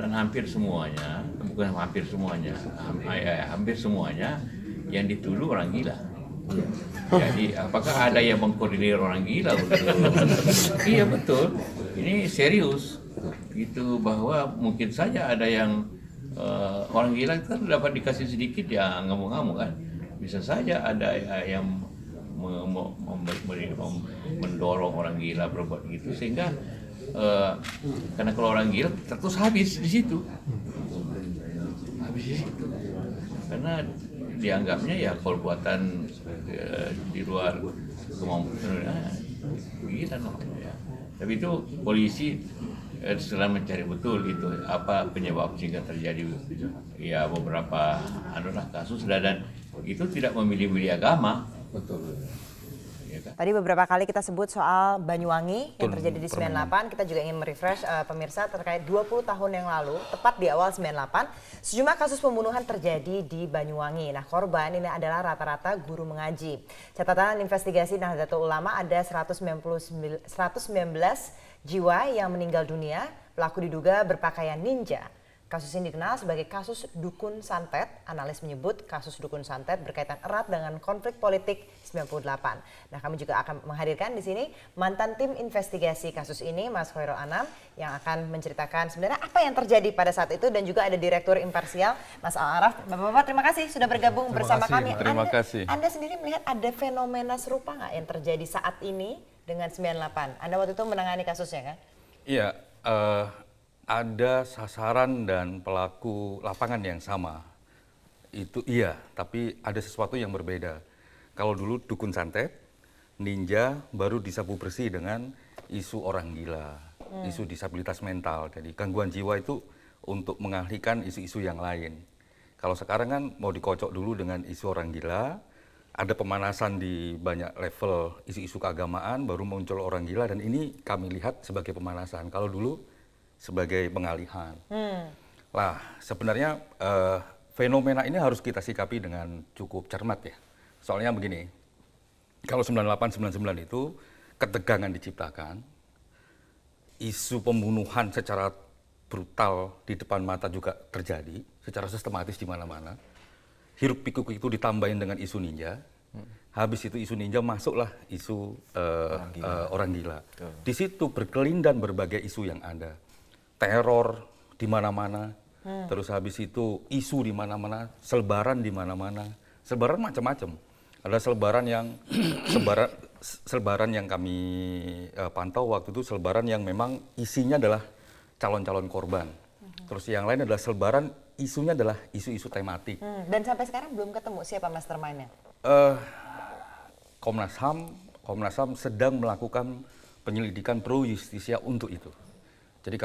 dan hampir semuanya, bukan hampir semuanya yang dituduh orang gila. Jadi apakah ada yang mengkoordinir orang gila untuk iya betul, ini serius itu, bahwa mungkin saja ada yang orang gila kan dapat dikasih sedikit ya ngamuk-ngamuk kan, bisa saja ada yang mendorong orang gila berbuat gitu, sehingga karena kalau orang gila terus habis di situ, karena dianggapnya ya perbuatan di luar kemampuan gila ya. Tapi itu polisi sedang mencari betul itu apa penyebab sehingga terjadi ya beberapa kasus, dan itu tidak memilih agama. Betul. Tadi beberapa kali kita sebut soal Banyuwangi yang terjadi di 98. Kita juga ingin merefresh pemirsa terkait 20 tahun yang lalu, tepat di awal 98, sejumlah kasus pembunuhan terjadi di Banyuwangi. Nah, korban ini adalah rata-rata guru mengaji. Catatan investigasi Nahdlatul Ulama ada 119 jiwa yang meninggal dunia. Pelaku diduga berpakaian ninja. Kasus ini dikenal sebagai kasus dukun santet. Analis menyebut kasus dukun santet berkaitan erat dengan konflik politik 98. Nah, kami juga akan menghadirkan di sini mantan tim investigasi kasus ini, Mas Khairul Anam, yang akan menceritakan sebenarnya apa yang terjadi pada saat itu, dan juga ada Direktur Imparsial, Mas Al-Araf. Bapak-bapak, terima kasih sudah bergabung bersama kami. Terima kasih. Anda sendiri melihat ada fenomena serupa nggak yang terjadi saat ini dengan 98? Anda waktu itu menangani kasusnya kan? Iya, ada sasaran dan pelaku lapangan yang sama. Itu iya, tapi ada sesuatu yang berbeda. Kalau dulu dukun santet, ninja baru disapu bersih dengan isu orang gila, isu disabilitas mental. Jadi gangguan jiwa itu untuk mengalihkan isu-isu yang lain. Kalau sekarang kan mau dikocok dulu dengan isu orang gila, ada pemanasan di banyak level isu-isu keagamaan, baru muncul orang gila, dan ini kami lihat sebagai pemanasan. Kalau dulu sebagai pengalihan. Lah, sebenarnya fenomena ini harus kita sikapi dengan cukup cermat ya. Soalnya begini, kalau 98-99 itu ketegangan diciptakan, isu pembunuhan secara brutal di depan mata juga terjadi, secara sistematis di mana-mana. Hiruk pikuk itu ditambahin dengan isu ninja. Habis itu isu ninja masuklah isu orang gila. Di situ berkelindan berbagai isu yang ada. Teror di mana-mana, terus habis itu isu di mana-mana, selebaran di mana-mana, selebaran macam-macam. Ada selebaran yang kami pantau waktu itu, selebaran yang memang isinya adalah calon-calon korban. Terus yang lain adalah selebaran isunya adalah isu-isu tematik. Dan sampai sekarang belum ketemu siapa mastermind-nya? Komnas HAM sedang melakukan penyelidikan pro justisia untuk itu. Jadi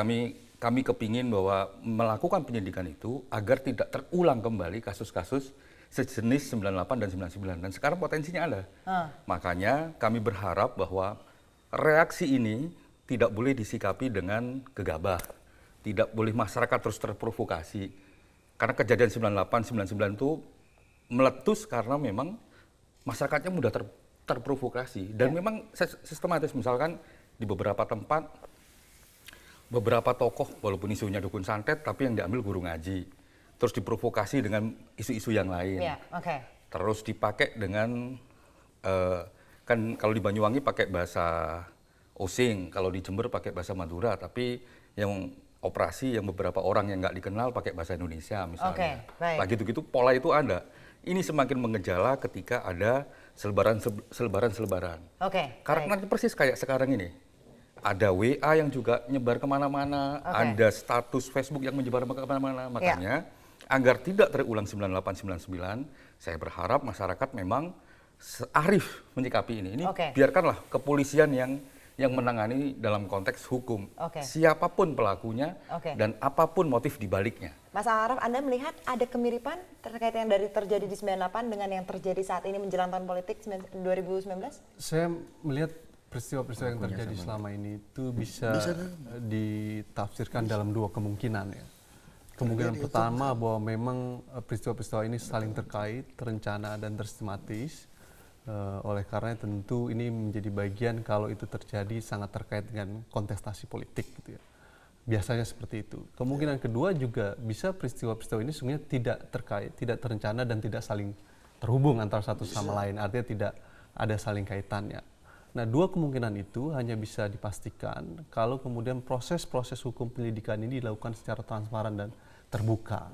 kami kepingin bahwa melakukan penyidikan itu agar tidak terulang kembali kasus-kasus sejenis 98 dan 99. Dan sekarang potensinya ada. Makanya kami berharap bahwa reaksi ini tidak boleh disikapi dengan gegabah. Tidak boleh masyarakat terus terprovokasi. Karena kejadian 98, 99 itu meletus karena memang masyarakatnya mudah terprovokasi. Dan memang sistematis, misalkan di beberapa tempat, beberapa tokoh walaupun isunya dukun santet tapi yang diambil guru ngaji, terus diprovokasi dengan isu-isu yang lain. Terus dipakai dengan kan kalau di Banyuwangi pakai bahasa Osing, kalau di Jember pakai bahasa Madura, tapi yang operasi yang beberapa orang yang nggak dikenal pakai bahasa Indonesia misalnya. Nah gitu-gitu pola itu ada. Ini semakin mengejala ketika ada selebaran. Karena nanti persis kayak sekarang ini. Ada WA yang juga nyebar kemana-mana, ada status Facebook yang menyebar kemana-mana. Makanya agar tidak terulang 98-99, saya berharap masyarakat memang arif menyikapi ini. Ini biarkanlah kepolisian yang menangani dalam konteks hukum. Siapapun pelakunya dan apapun motif dibaliknya. Mas Al-Araf, Anda melihat ada kemiripan terkait yang dari terjadi di 98 dengan yang terjadi saat ini menjelang tahun politik 2019? Saya melihat peristiwa-peristiwa yang terjadi selama ini itu bisa ditafsirkan dalam dua kemungkinan ya. Kemungkinan pertama bahwa memang peristiwa-peristiwa ini saling terkait, terencana dan tersistematis. Oleh karena tentu ini menjadi bagian kalau itu terjadi sangat terkait dengan kontestasi politik gitu ya. Biasanya seperti itu. Kemungkinan kedua juga bisa peristiwa-peristiwa ini sebenarnya tidak terkait, tidak terencana dan tidak saling terhubung antara satu sama lain. Artinya tidak ada saling kaitannya. Nah, dua kemungkinan itu hanya bisa dipastikan kalau kemudian proses-proses hukum penyelidikan ini dilakukan secara transparan dan terbuka.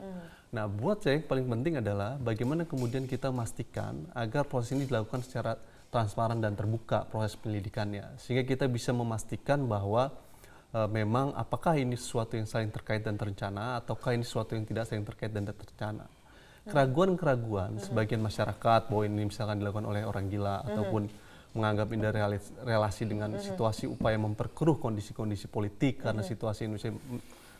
Nah, buat saya yang paling penting adalah bagaimana kemudian kita memastikan agar proses ini dilakukan secara transparan dan terbuka proses penyelidikannya. Sehingga kita bisa memastikan bahwa memang apakah ini sesuatu yang saling terkait dan terencana ataukah ini sesuatu yang tidak saling terkait dan tidak terencana. Keraguan-keraguan sebagian masyarakat bahwa ini misalkan dilakukan oleh orang gila ataupun menganggap ini ada relasi dengan situasi upaya memperkeruh kondisi-kondisi politik karena situasi Indonesia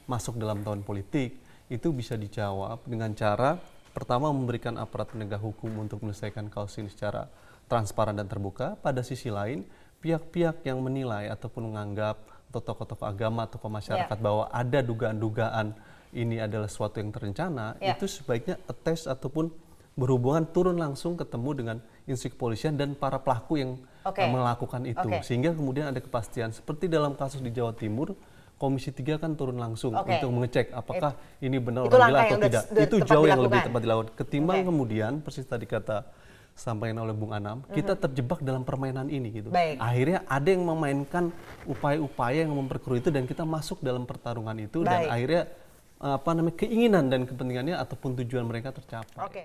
masuk dalam tahun politik, itu bisa dijawab dengan cara pertama memberikan aparat penegak hukum untuk menyelesaikan kasus ini secara transparan dan terbuka. Pada sisi lain, pihak-pihak yang menilai ataupun menganggap atau tokoh-tokoh agama, tokoh masyarakat bahwa ada dugaan-dugaan ini adalah sesuatu yang terencana, itu sebaiknya attest ataupun berhubungan turun langsung ketemu dengan institusi kepolisian dan para pelaku yang melakukan itu. Sehingga kemudian ada kepastian. Seperti dalam kasus di Jawa Timur, Komisi 3 kan turun langsung untuk mengecek apakah ini benar orang gila atau tidak. Itu jauh yang lebih tepat dilakukan. Ketimbang kemudian, persis tadi kata sampaikan oleh Bung Anam, kita terjebak dalam permainan ini gitu. Akhirnya ada yang memainkan upaya-upaya yang memperkeruh itu dan kita masuk dalam pertarungan itu dan akhirnya keinginan dan kepentingannya ataupun tujuan mereka tercapai.